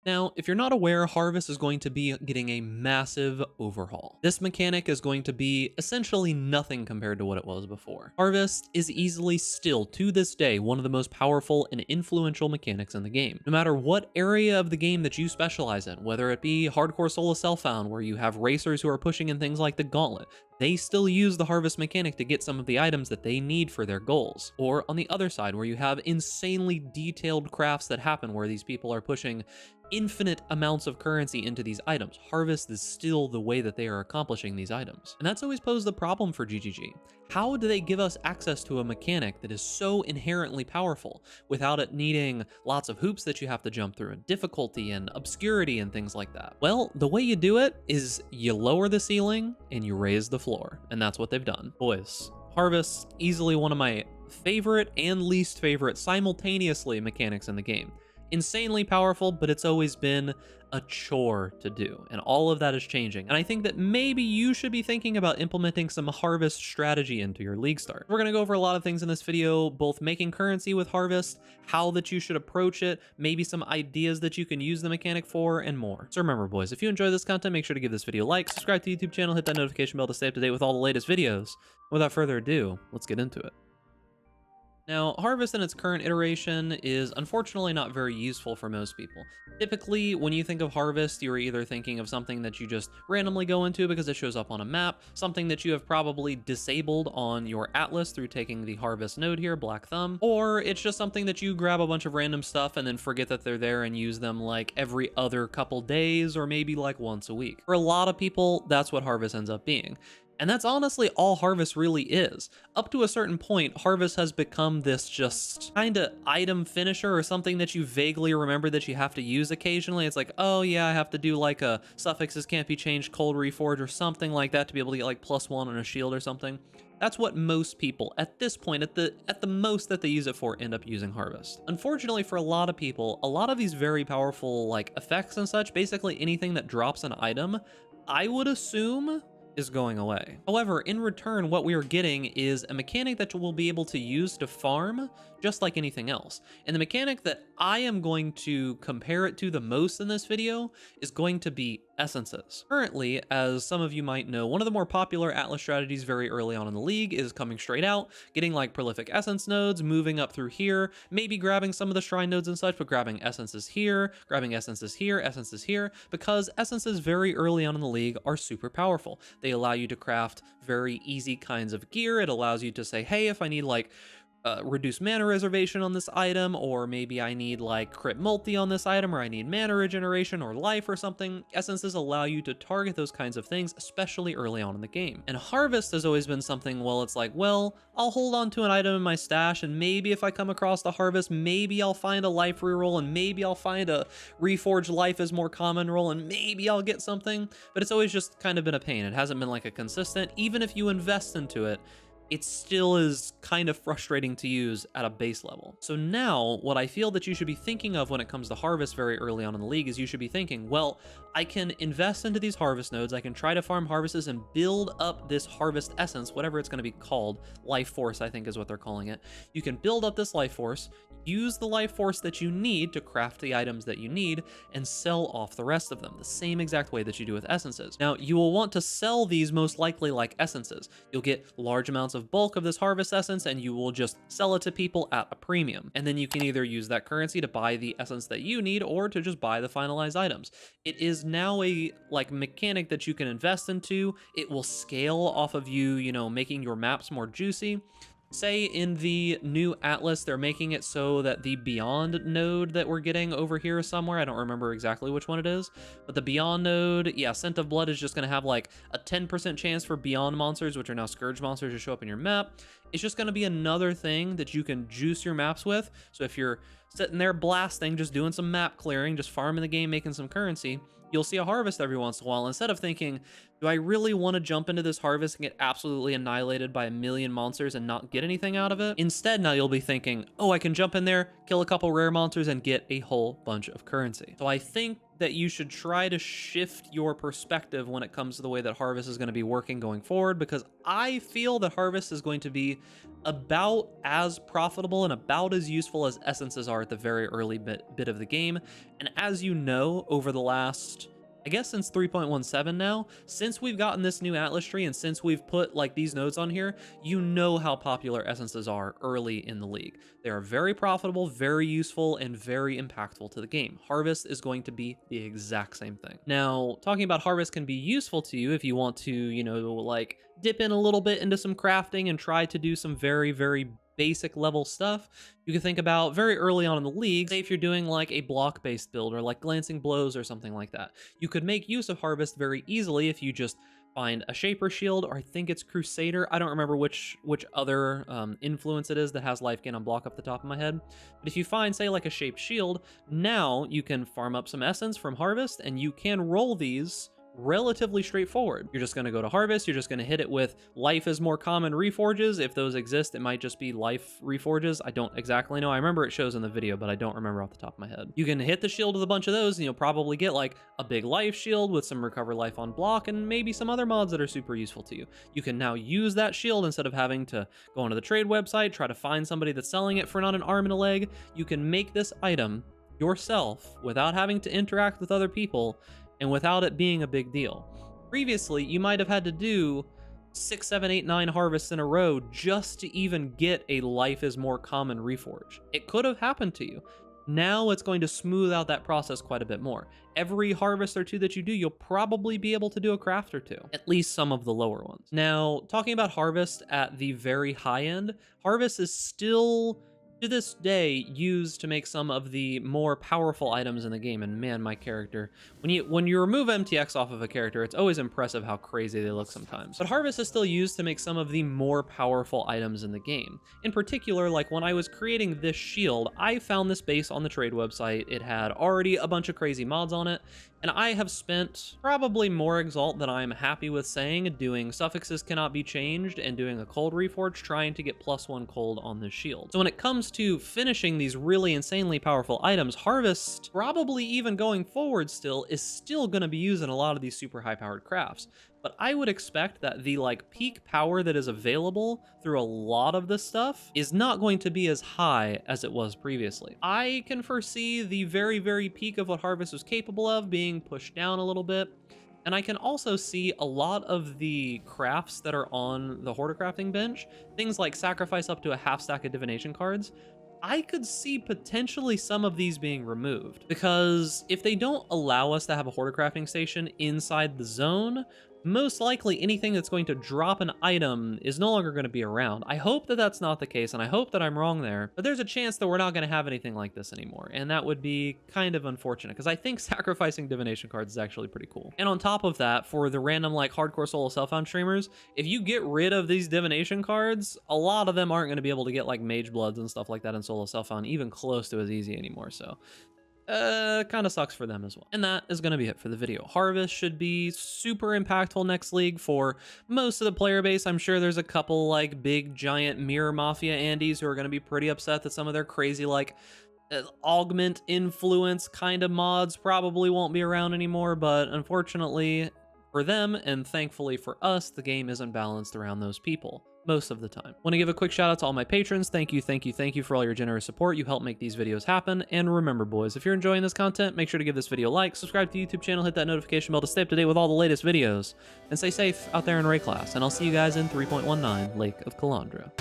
Now, if you're not aware, Harvest is going to be getting a massive overhaul. This mechanic is going to be essentially nothing compared to what it was before. Harvest is easily still, to this day, one of the most powerful and influential mechanics in the game. No matter what area of the game that you specialize in, whether it be hardcore solo self-found, where you have racers who are pushing in things like the Gauntlet, they still use the Harvest mechanic to get some of the items that they need for their goals. Or on the other side, where you have insanely detailed crafts that happen where these people are pushing infinite amounts of currency into these items. Harvest is still the way that they are accomplishing these items. And that's always posed the problem for GGG. How do they give us access to a mechanic that is so inherently powerful without it needing lots of hoops that you have to jump through and difficulty and obscurity and things like that? Well, the way you do it is you lower the ceiling and you raise the floor. And that's what they've done. Boys, Harvest, easily one of my favorite and least favorite simultaneously mechanics in the game. Insanely powerful, but it's always been a chore to do, and all of that is changing. And I think that maybe you should be thinking about implementing some Harvest strategy into your league start. We're gonna go over a lot of things in this video, both making currency with Harvest, how that you should approach it, maybe some ideas that you can use the mechanic for, and more. So remember, boys, if you enjoy this content, make sure to give this video a like, subscribe to the YouTube channel, hit that notification bell to stay up to date with all the latest videos. Without further ado, let's get into it. Now, Harvest in its current iteration is unfortunately not very useful for most people. Typically, when you think of Harvest, you're either thinking of something that you just randomly go into because it shows up on a map, something that you have probably disabled on your Atlas through taking the Harvest node here, Black Thumb, or it's just something that you grab a bunch of random stuff and then forget that they're there and use them like every other couple days or maybe like once a week. For a lot of people, that's what Harvest ends up being. And that's honestly all Harvest really is. Up to a certain point, Harvest has become this just kinda item finisher or something that you vaguely remember that you have to use occasionally. It's like, oh yeah, I have to do like a suffixes can't be changed, cold reforge or something like that to be able to get like +1 on a shield or something. That's what most people, at this point, at the most that they use it for, end up using Harvest. Unfortunately for a lot of people, a lot of these very powerful like effects and such, basically anything that drops an item, I would assume is going away. However, in return, what we are getting is a mechanic that we'll be able to use to farm just like anything else. And the mechanic that I am going to compare it to the most in this video is going to be essences. Currently, as some of you might know, one of the more popular Atlas strategies very early on in the league is coming straight out, getting like prolific essence nodes, moving up through here, maybe grabbing some of the shrine nodes and such, but grabbing essences here, essences here, because essences very early on in the league are super powerful. They allow you to craft very easy kinds of gear. It allows you to say, hey, if I need like reduce mana reservation on this item, or maybe I need like crit multi on this item, or I need mana regeneration or life or something. Essences allow you to target those kinds of things, especially early on in the game. And Harvest has always been something, well, it's like, well, I'll hold on to an item in my stash, and maybe if I come across the Harvest, maybe I'll find a life reroll, and maybe I'll find a reforged life as more common roll, and maybe I'll get something, but it's always just kind of been a pain. It hasn't been like a consistent, even if you invest into it, it still is kind of frustrating to use at a base level. So now, what I feel that you should be thinking of when it comes to Harvest very early on in the league is you should be thinking, well, I can invest into these Harvest nodes, I can try to farm Harvests and build up this Harvest Essence, whatever it's going to be called, Life Force I think is what they're calling it. You can build up this Life Force, use the Life Force that you need to craft the items that you need, and sell off the rest of them, the same exact way that you do with Essences. Now, you will want to sell these most likely like Essences. You'll get large amounts of bulk of this Harvest Essence, and you will just sell it to people at a premium. And then you can either use that currency to buy the essence that you need, or to just buy the finalized items. It is now a like mechanic that you can invest into. It will scale off of you, making your maps more juicy. Say in the new Atlas, they're making it so that the Beyond node that we're getting over here somewhere, I don't remember exactly which one it is, but the Beyond node, yeah, Scent of Blood is just going to have like a 10% chance for Beyond monsters, which are now Scourge monsters, to show up in your map. It's just going to be another thing that you can juice your maps with. So if you're sitting there blasting, just doing some map clearing, just farming the game, making some currency, you'll see a Harvest every once in a while. Instead of thinking, do I really want to jump into this Harvest and get absolutely annihilated by a million monsters and not get anything out of it? Instead, now you'll be thinking, oh, I can jump in there, kill a couple rare monsters, and get a whole bunch of currency. So I think that you should try to shift your perspective when it comes to the way that Harvest is going to be working going forward, because I feel that Harvest is going to be about as profitable and about as useful as essences are at the very early bit of the game. And as you know, over the last, I guess since 3.17 now, since we've gotten this new Atlas tree and since we've put like these nodes on here, you know how popular essences are early in the league. They are very profitable, very useful, and very impactful to the game. Harvest is going to be the exact same thing. Now, talking about Harvest can be useful to you if you want to, you know, like dip in a little bit into some crafting and try to do some very, very basic level stuff. You can think about very early on in the league, say if you're doing like a block-based build or like glancing blows or something like that. You could make use of Harvest very easily if you just find a Shaper Shield, or I think it's Crusader. I don't remember which other influence it is that has life gain on block up the top of my head. But if you find, say, like a Shaped Shield, now you can farm up some Essence from Harvest, and you can roll these relatively straightforward. You're just going to go to Harvest, you're just going to hit it with Life is More Common Reforges. If those exist, it might just be Life Reforges. I don't exactly know. I remember it shows in the video, but I don't remember off the top of my head. You can hit the shield with a bunch of those, and you'll probably get like a big life shield with some recover life on block and maybe some other mods that are super useful to you. You can now use that shield instead of having to go onto the trade website, try to find somebody that's selling it for not an arm and a leg. You can make this item yourself without having to interact with other people and without it being a big deal. Previously, you might have had to do 6, 7, 8, 9 harvests in a row just to even get a Life is More Common Reforge. It could have happened to you. Now it's going to smooth out that process quite a bit more. Every harvest or two that you do, you'll probably be able to do a craft or two, at least some of the lower ones. Now, talking about Harvest at the very high end, Harvest is still, to this day, used to make some of the more powerful items in the game. And man, my character, when you remove MTX off of a character, it's always impressive how crazy they look sometimes. But Harvest is still used to make some of the more powerful items in the game. In particular, like when I was creating this shield, I found this base on the trade website. It had already a bunch of crazy mods on it, and I have spent probably more Exalt than I'm happy with saying doing suffixes cannot be changed and doing a cold reforge trying to get +1 cold on this shield. So when it comes to finishing these really insanely powerful items, Harvest, probably even going forward still, is still going to be used in a lot of these super high powered crafts. But I would expect that the like peak power that is available through a lot of this stuff is not going to be as high as it was previously. I can foresee the very, very peak of what Harvest was capable of being pushed down a little bit. And I can also see a lot of the crafts that are on the Hoarder crafting bench, things like sacrifice up to a half stack of divination cards. I could see potentially some of these being removed, because if they don't allow us to have a Hoarder crafting station inside the zone, most likely anything that's going to drop an item is no longer going to be around. I hope that that's not the case, and I hope that I'm wrong there, but there's a chance that we're not going to have anything like this anymore, and that would be kind of unfortunate, because I think sacrificing divination cards is actually pretty cool. And on top of that, for the random like hardcore solo self-found streamers, if you get rid of these divination cards, a lot of them aren't going to be able to get like mage bloods and stuff like that in solo self-found even close to as easy anymore, so kind of sucks for them as well. And that is going to be it for the video. Harvest should be super impactful next league for most of the player base. I'm sure there's a couple like big giant mirror mafia Andes who are going to be pretty upset that some of their crazy like augment influence kind of mods probably won't be around anymore, but unfortunately for them and thankfully for us, the game isn't balanced around those people most of the time. Want to give a quick shout out to all my patrons. Thank you for all your generous support. You help make these videos happen. And remember, boys, if you're enjoying this content, make sure to give this video a like, subscribe to the YouTube channel, hit that notification bell to stay up to date with all the latest videos, and stay safe out there in Ray class. And I'll see you guys in 3.19 Lake of Calandra.